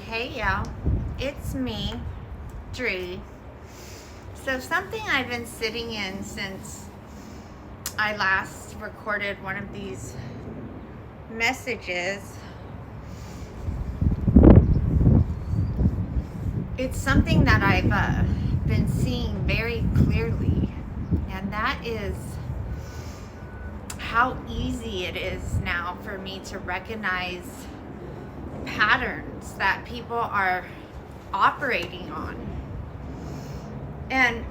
Hey y'all, it's me, Dri. So something I've been sitting in since I last recorded one of these messages. It's something that I've been seeing very clearly, and that is how easy it is now for me to recognize patterns that people are operating on. And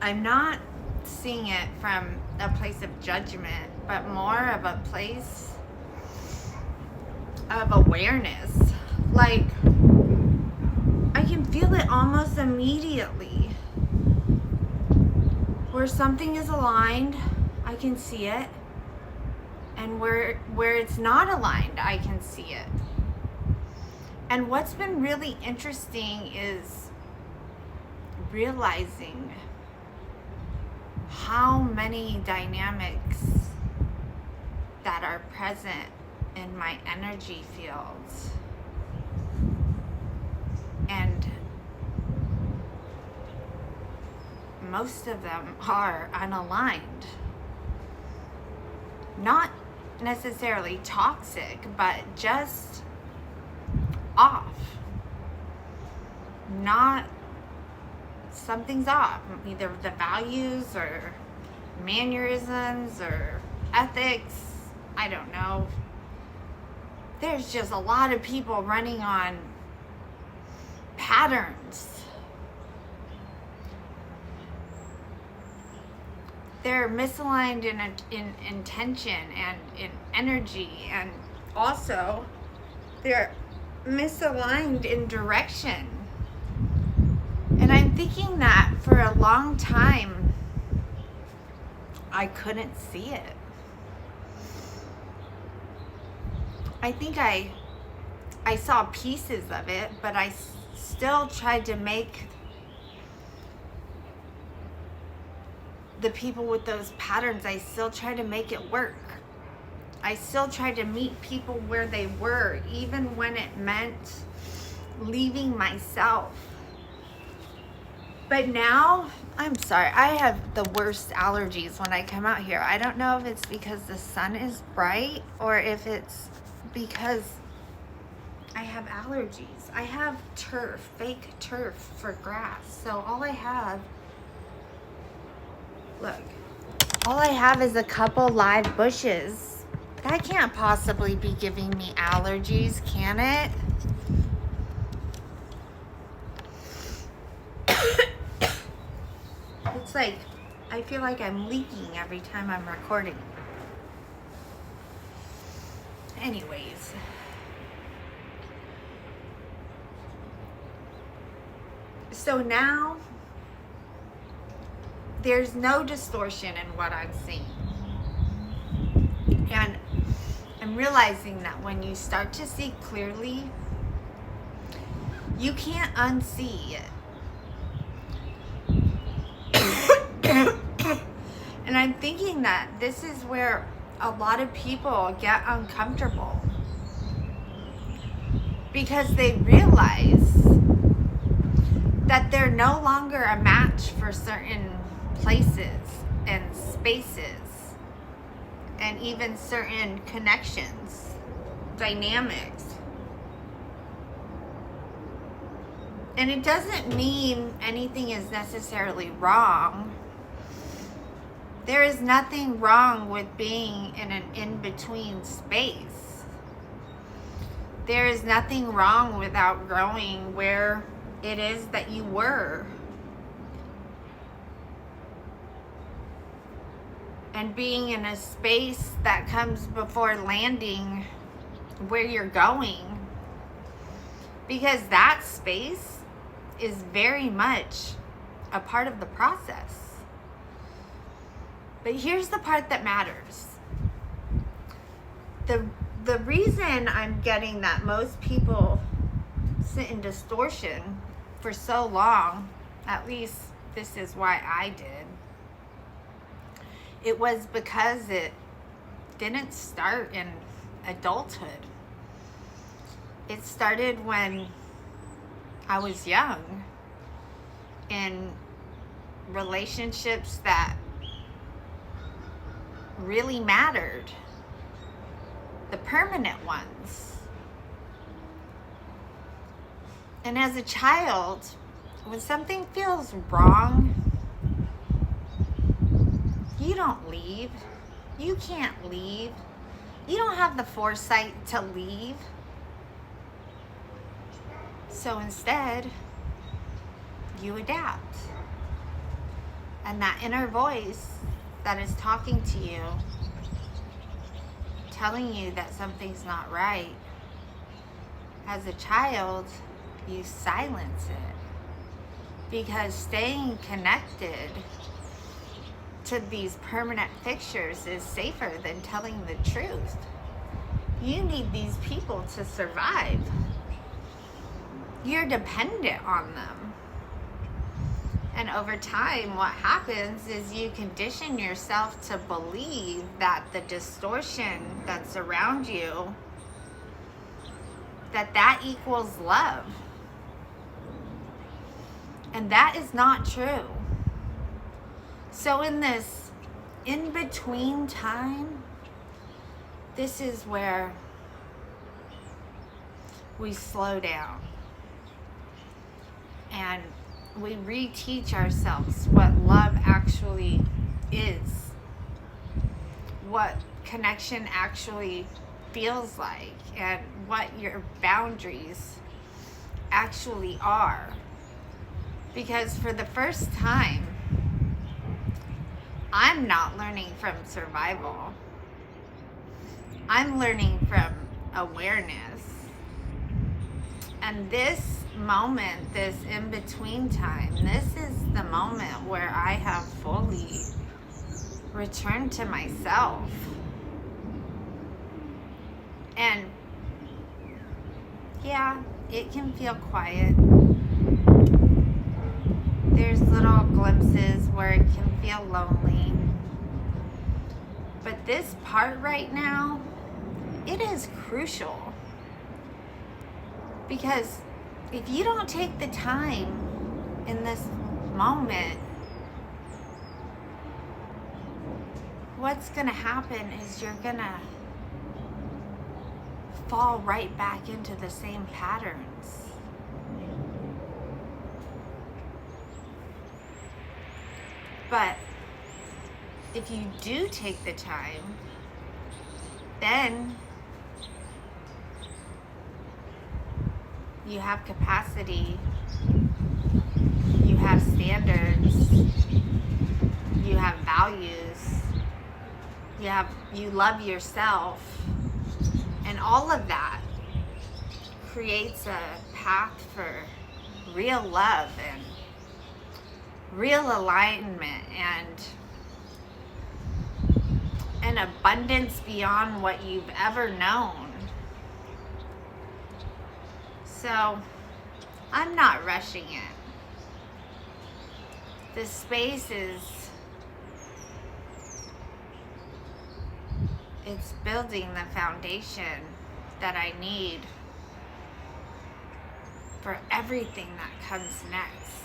I'm not seeing it from a place of judgment, but more of a place of awareness. Like, I can feel it almost immediately. Where something is aligned, I can see it. And where it's not aligned, I can see it. And what's been really interesting is realizing how many dynamics that are present in my energy fields. And most of them are unaligned. Not necessarily toxic, but just off. Not, something's off. Either the values or mannerisms or ethics. I don't know. There's just a lot of people running on patterns. They're misaligned in intention and in energy, and also they're misaligned in direction. And I'm thinking that for a long time I couldn't see it. I think I saw pieces of it, but I still tried to make the people with those patterns, I still try to make it work. I still tried to meet people where they were, even when it meant leaving myself. But now, I'm sorry, I have the worst allergies when I come out here. I don't know if it's because the sun is bright or if it's because I have allergies. I have turf, fake turf for grass. So all I have is a couple live bushes. That can't possibly be giving me allergies, can it? It's like, I feel like I'm leaking every time I'm recording. Anyways. So now, there's no distortion in what I'm seeing. And I'm realizing that when you start to see clearly, you can't unsee it. And I'm thinking that this is where a lot of people get uncomfortable. Because they realize that they're no longer a match for certain places and spaces and even certain connections, dynamics. And it doesn't mean anything is necessarily wrong. There is nothing wrong with being in an in-between space. There is nothing wrong with outgrowing where it is that you were. And being in a space that comes before landing where you're going. Because that space is very much a part of the process. But here's the part that matters. The reason I'm getting that most people sit in distortion for so long, at least this is why I did, it was because it didn't start in adulthood. It started when I was young, in relationships that really mattered, the permanent ones. And as a child, when something feels wrong, you don't leave. You can't leave. You don't have the foresight to leave. So instead, you adapt. And that inner voice that is talking to you, telling you that something's not right, as a child, you silence it. Because staying connected to these permanent fixtures is safer than telling the truth. You need these people to survive. You're dependent on them. And over time, what happens is you condition yourself to believe that the distortion that's around you, that equals love. And that is not true. So in this in-between time, this is where we slow down and we reteach ourselves what love actually is, what connection actually feels like, and what your boundaries actually are. Because for the first time, I'm not learning from survival. I'm learning from awareness. And this moment, this in-between time, this is the moment where I have fully returned to myself. And yeah, it can feel quiet. There's little glimpses where it can feel lonely. But this part right now, it is crucial. Because if you don't take the time in this moment, what's going to happen is you're going to fall right back into the same patterns. But if you do take the time, then you have capacity, you have standards, you have values, you love yourself, and all of that creates a path for real love and real alignment and an abundance beyond what you've ever known. So I'm not rushing it. This space it's building the foundation that I need for everything that comes next.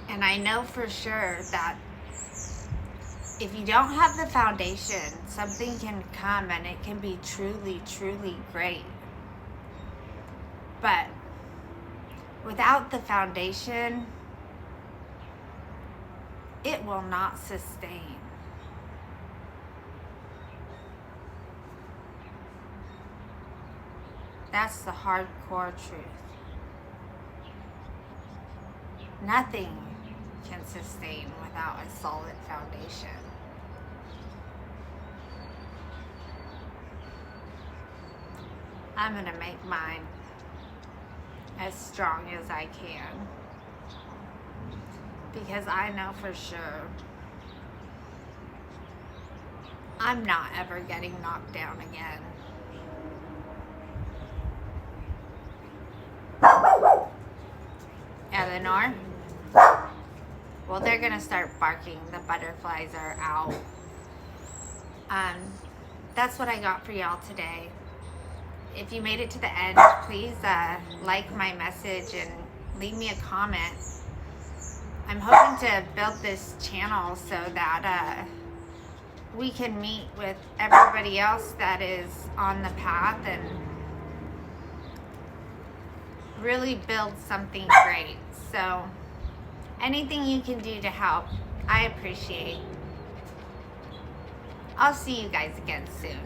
And I know for sure that if you don't have the foundation, something can come and it can be truly, truly great. But without the foundation, it will not sustain. That's the hardcore truth. Nothing can sustain without a solid foundation. I'm gonna make mine as strong as I can, because I know for sure I'm not ever getting knocked down again. Eleanor? Well, they're gonna start barking. The butterflies are out. Um, that's what I got for y'all today. If you made it to the end, please like my message and leave me a comment. I'm hoping to build this channel so that we can meet with everybody else that is on the path and really build something great. So anything you can do to help, I appreciate. I'll see you guys again soon.